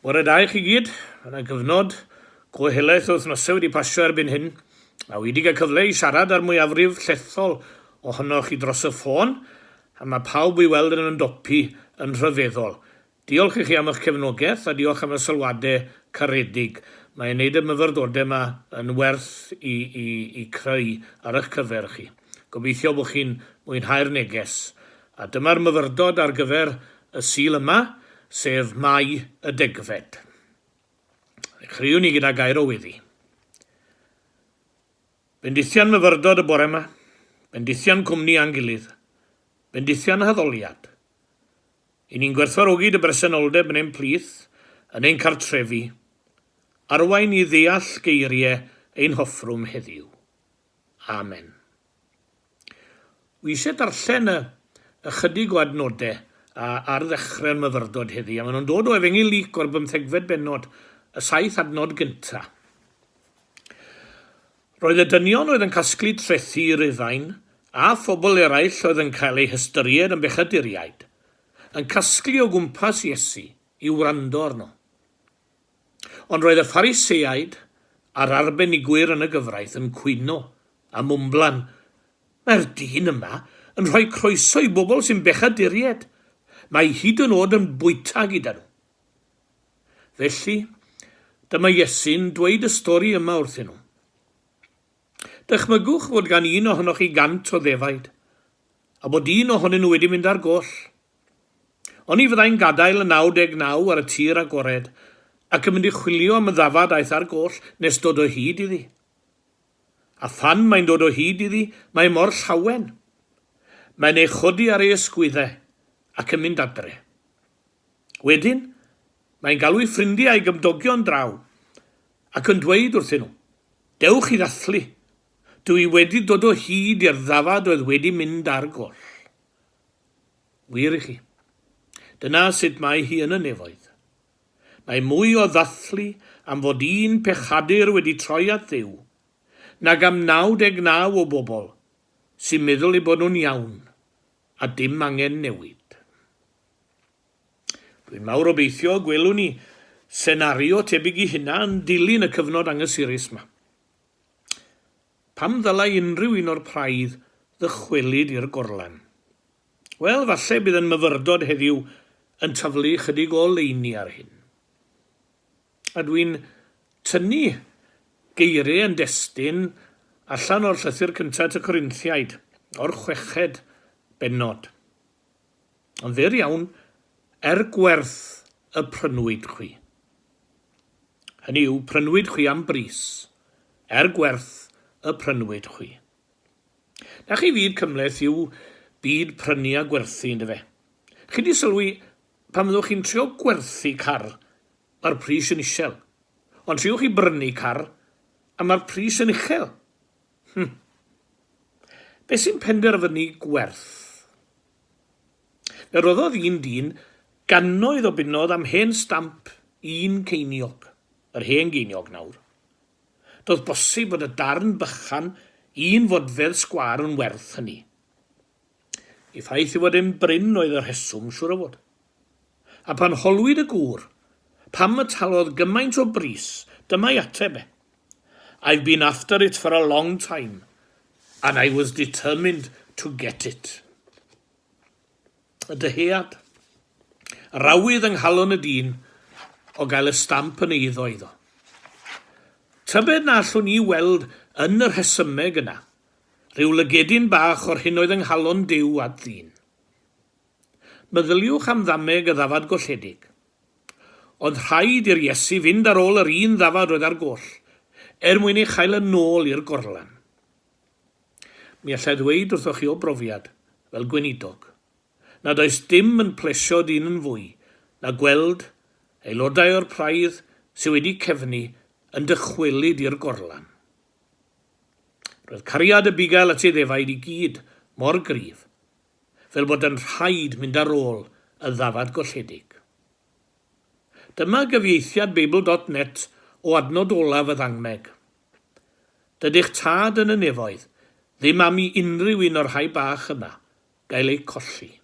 Bore da i chi gyd, yna gyfnod gohelaeth o wythnosau wedi pasio erbyn hyn, a wedi cael cyfle i siarad ar mwyafrif llethol ohonoch chi dros y ffôn, a mae pawb i weld yn ymdopi yn rhyfeddol. Diolch i chi am eich cefnogaeth a diolch am y sylwadau caredig. Mae'n gwneud y myfyrdodau yma yn werth i creu ar eich cyfer chi. Gobeithio bod chi'n mwynhau'r neges. A dyma'r myfyrdod ar gyfer y sul yma, sef Mai y Degfed. Chriwn ni gyda gair o weddi. Bendithion myfyrdod y bore yma, bendithion cwmni a'n gilydd, bendithion haddoliad. I ni'n gwerthfawrogi dy bresenoldeb yn ein plith, yn ein cartrefi, arwain i ddeall geiriau ein hoffrwm heddiw. Amen. Wi eisiau darllen y chydig o adnodau ar ddechrau'r myfyrdod heddi, a maen nhw'n dod o efengyl lyc o'r 15fed bennod, y 7 adnod gyntaf. Roedd y dynion oedd yn casglu trethu i Rufein, a phobl eraill oedd yn cael eu hystyried yn bechaduriaid, yn casglu o gwmpas Iesu i wrando arno. Ond roedd y Phariseaid a'r arbenigwyr yn y gyfraith yn cwyno a mwmblan. Mae'r dyn yma yn rhoi croeso i bobl sy'n bechaduriaid. Mae hyd yn oed yn bwyta gyda nhw. Felly, dyma Iesu'n dweud y stori yma wrthyn nhw. Dychmygwch fod gan un ohonoch chi 100 o ddefaid, a bod un ohonyn nhw wedi mynd ar goll. Ond i fyddai'n gadael y 99 ar y tir agored, ac yn mynd i chwilio am y ddafad aeth ar goll nes dod o hyd iddi. A phan mae'n dod o hyd iddi, mae mor llawen. Mae'n ei chodi ar ei ysgwyddau ac yn mynd adre. Wedyn, mae'n galw ei ffrindiau i gymdogion draw ac yn dweud wrthyn nhw, dewch i ddathlu, dwi wedi dod o hyd i'r ddafad oedd wedi mynd ar goll. Wir i chi, dyna sut mae hi yn y nefoedd. Mae mwy o ddathlu am fod un pechadur wedi troi at Dduw, nag am 99 o bobl sy'n meddwl eu bod nhw'n iawn a dim angen newid. Dwi'n mawr obeithio gwelwn ni senario tebyg i hynna yn dilyn y cyfnod anghysurus yma. Pam ddylai unrhyw un o'r praidd ddychwelyd i'r gorlan? Wel, falle bydd yn myfyrdod heddiw yn taflu chydig o leini ar hyn. A dwi'n tynnu geiriau yn destun allan o'r llythyr cyntaf y Corinthiaid, o'r 6 bennod. Ond ddir iawn, gwerth y prynwyd chwi. Hynny yw, prynwyd chwi am bris, gwerth y prynwyd chwi. Na chi fyd cymleth yw byd prynu a gwerthu, ynddo fe. Chi di sylwi pan fyddwch chi'n trio gwerthu car, mae'r pris yn isel. Ond triwch chi brynu car, a mae'r pris yn uchel. Be sy'n penderfynu gwerth? Fe roddodd un dyn gannoedd o bunnodd am hen stamp un ceiniog, yr hen geiniog nawr. Doedd bosib bod y darn bychan un fodfedd sgwar yn werth hynny. I ffaith i fod yn bryn oedd yr rheswm, siwr o fod. A pan holwyd y gŵr, pam y talodd gymaint o bris, dyma'i ateb e. I've been after it for a long time, and I was determined to get it. Y dyhead, rawydd yng nghalon y dyn o gael y stamp yn eiddo iddo. Tybed na allwn ni weld yn yr rhesymeg yna, rhyw lygedyn bach o'r hyn oedd yng nghalon Duw at ddyn. Meddyliwch am ddameg y ddafad golledig. Oedd rhaid i'r Iesu fynd ar ôl yr un ddafad oedd ar goll, mwyn ei chael yn ôl i'r gorlan. Mi allai ddweud wrthoch chi o brofiad, fel gweinidog, nad oes dim yn plesio dyn yn fwy, na gweld aelodau o'r praidd sydd wedi cefnu yn dychwelyd i'r gorlan. Roedd cariad y bugail at ei ddefaid i gyd mor gryf, fel bod yn rhaid mynd ar ôl y ddafad golledig. Dyma gyfieithiad Beibl.net o adnod olaf y ddangmeg. Dydych tad yn y nefoedd ddim am i unrhyw un o'r rhai bach yma gael ei colli.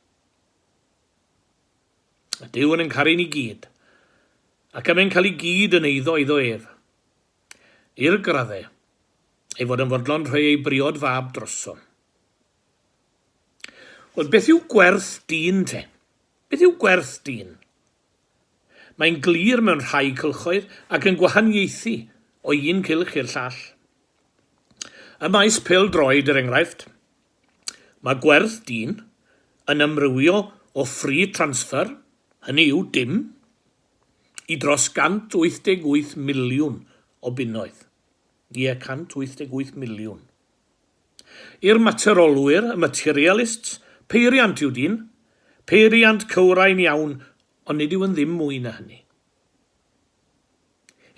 Y Duw yn caru ni gyd, ac am ein cael ei gyd yn eiddo iddo ef. I'r graddau, ei fod yn fodlon rhoi ei briod fab droso. Wel, beth yw gwerth dyn te? Beth yw gwerth dyn? Mae'n glir mewn rhai cylchoedd ac yn gwahaniaethu o un cylch i'r llall. Y maes pêl-droed er enghraifft. Mae gwerth dyn yn ymrywio o free transfer, hynny yw dim, i dros 188 miliwn o bunnoedd. Ie, 188 miliwn. I'r materolwyr, y materialists, peiriant yw dyn, peiriant cywrain iawn, ond nid yw yn ddim mwy na hynny.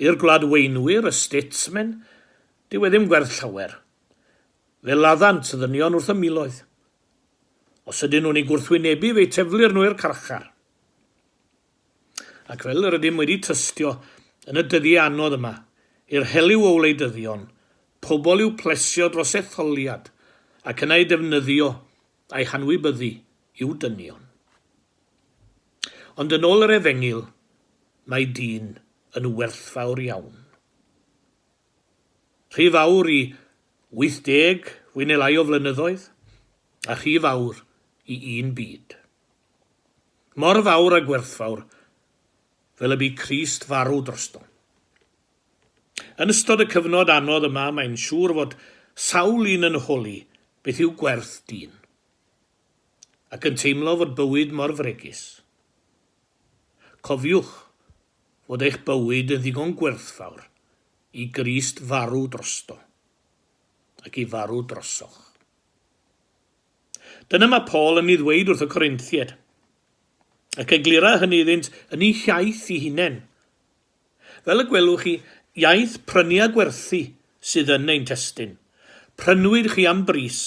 I'r gladweinwyr, y statesmen, dyw e ddim gwerth llawer. Fe laddant y ddynion wrth y miloedd. Os ydyn nhw'n ei gwrthwynebu fe'i teflir nhw i'r carchar. Ac fel yr ydym wedi tystio yn y dyddiau anodd yma, i'r heliw o wleidyddion, pobl yw plesio dros etholiad ac yna ei defnyddio a'i hanwybyddu i'w dynion. Ond yn ôl yr efengil, mae dyn yn werthfawr iawn. Rhy fawr i 80 wyn neu lai o flynyddoedd, a rhy fawr i un byd. Mor fawr a gwerthfawr, fel y bu Crist farw drosto. Yn ystod y cyfnod anodd yma, mae'n siŵr fod sawl un yn holi beth yw gwerth dyn, ac yn teimlo fod bywyd mor fregus. Cofiwch fod eich bywyd yn ddigon gwerthfawr i Grist farw drosto, ac i farw drosoch. Dyna mae Paul yn ei ddweud wrth y Corinthiaid, ac eglura hynny iddynt yn ei hiaith ei hunain. Fel y gwelwch chi, iaith prynu a gwerthu sydd yn ein testyn. Prynwyd chi am bris,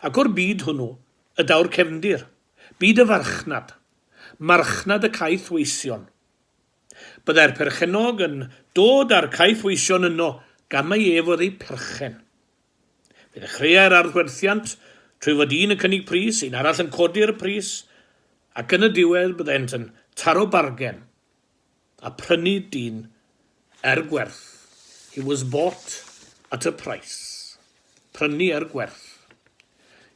ac o'r byd hwnnw, y dawr cefndir, byd y farchnad, marchnad y caeth weision. Byddai'r perchenog yn dod â'r caeth weision yno gan mai ef oedd ei perchen. Fe ddechreuai'r arddwerthiant trwy fod un yn cynnig pris, un arall yn codi'r pris, ac yn y diwedd byddent yn taro bargen a prynu dyn gwerth. He was bought at a price. Prynu gwerth.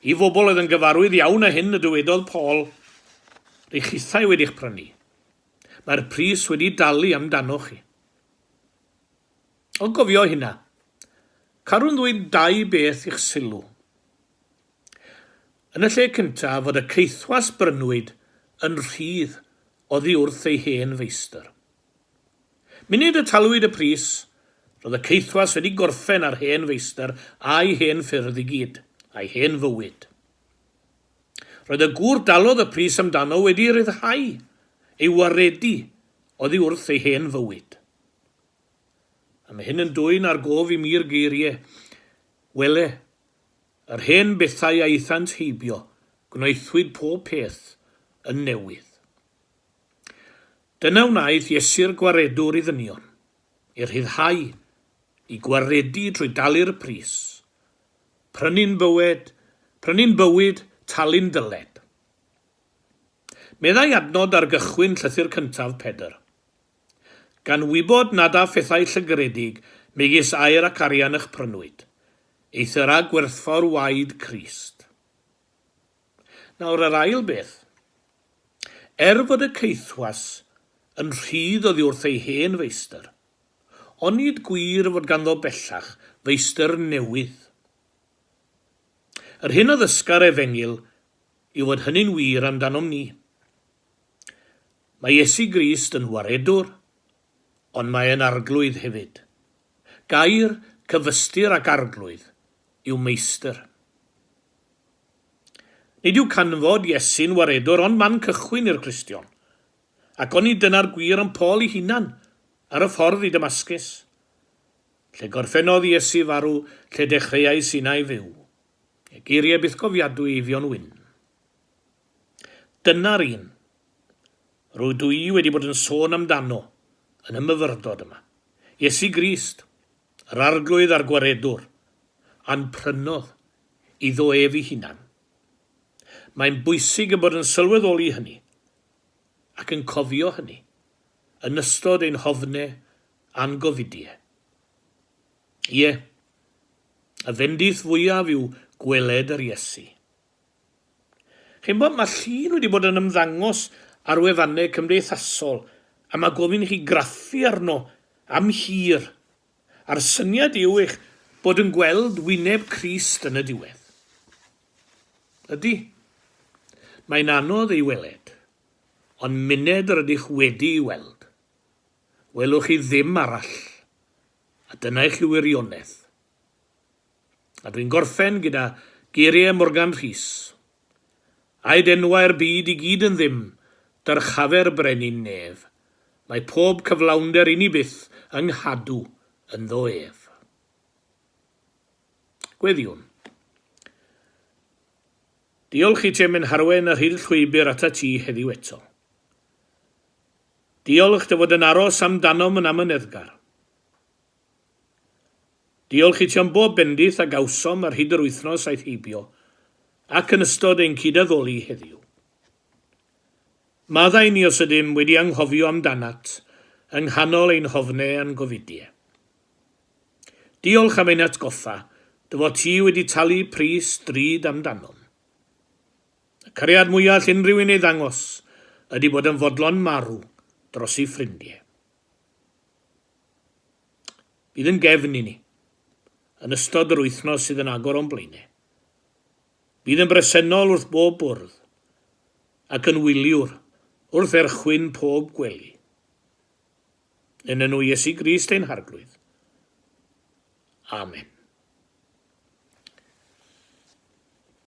I fobl oedd yn gyfarwydd iawn â hyn y dywedodd Paul, rydych chithau wedi'ch prynu. Mae'r pris wedi dalu amdano chi. Ond gofio hynna, carw'n ddweud 2 beth i'ch sylw. Yn y lle cyntaf fod y ceithwas Prynwyd yn rhydd oddi wrth ei hen feistr. Munud y talwyd y pris, roedd y ceithwas wedi gorffen ar hen feistr a'i hen ffyrdd i gyd, a'i hen fywyd. Roedd y gŵr dalodd y pris amdano wedi ryddhau, ei waredu oddi wrth ei hen fywyd. A mae hyn yn dwyn ar gof i mi'r geiriau. Wele, yr hen bethau a eithant heibio, gwnaethwyd pob peth yn newydd. Dyna wnaeth Iesu'r gwaredwr i ddynion, i rhyddhau, i gwaredu trwy dalu'r pris, prynu'n bywyd, talu'n dyled. Meddai adnod ar gychwyn llythyr cyntaf Pedr. Gan wybod nad a phethau llygredig megis air ac arian eich prynwyd, eithera gwerthfawr waed Crist. Nawr yr ail beth, fod y ceithwas yn rhydd oddi wrth ei hen feistr, ond nid gwir fod ganddo bellach feistr newydd. Yr hyn o ddysgar efengil yw fod hynny'n wir amdanom ni. Mae Iesu Grist yn waredwr, ond mae yn arglwydd hefyd. Gair, cyfystyr ac arglwydd yw meistr. Nid yw canfod Iesu'n waredwr, ond man cychwyn i'r Cristion, ac oni dyna'r gwir yn Paul ei hunan ar y ffordd i Damascus, lle gorffennodd Iesu farw, lle dechreuai Sinai fyw. Geiriau byth gofiadwy Eifion Wyn. Dyna'r un, rwy dwi wedi bod yn sôn amdano yn y Myfyrdod yma. Iesu Grist, yr arglwydd a'r gwaredwr, a'n prynodd iddo ef ei hunan. Mae'n bwysig y bod yn sylweddoli hynny, ac yn cofio hynny, yn ystod ein hofnau a'n gofidiau. Ie, y fendith fwyaf yw gweled yr Iesu. Chi'n bod, mae llun wedi bod yn ymddangos ar wefannau cymdeithasol a mae gofyn i chi graffu arno am hir. A'r syniad yw eich bod yn gweld wyneb Crist yn y diwedd. Ydy, mae'n anodd ei weled, ond muned yr ydych wedi ei weld. Welwch chi ddim arall, a dyna eich wirionedd. A dwi'n gorffen gyda geiriau Morgan Rhys. A'i denwau'r byd i gyd yn ddim, dyrchafer brenin nef. Mae pob cyflawnder unig byth yng nghadw yn ddo ef. Gweddiwn. Diolch i ti am harwen yr hyd llwybr ata ti heddiw eto. Diolch dy fod yn aros amdanom yn amyneddgar. Diolch i ti am bob bendith a gawsom ar hyd yr wythnos aeth heibio, ac yn ystod ein cydaddoli heddiw. Maddau ni os ydym wedi anghofio amdanat yng nghanol ein hofnau a'n gofidiau. Diolch am ein atgoffa, dy fod ti wedi talu pris drud amdanom. Y cariad mwyaf unrhyw un ei ddangos ydy bod yn fodlon marw dros ei ffrindiau. Bydd yn gefn i ni yn ystod yr wythnos sydd yn agor o'n blaenau. Bydd yn bresennol wrth bob bwrdd ac yn wyliwr wrth erchwyn pob gwely. Yn enw Iesu Grist ein harglwydd. Amen.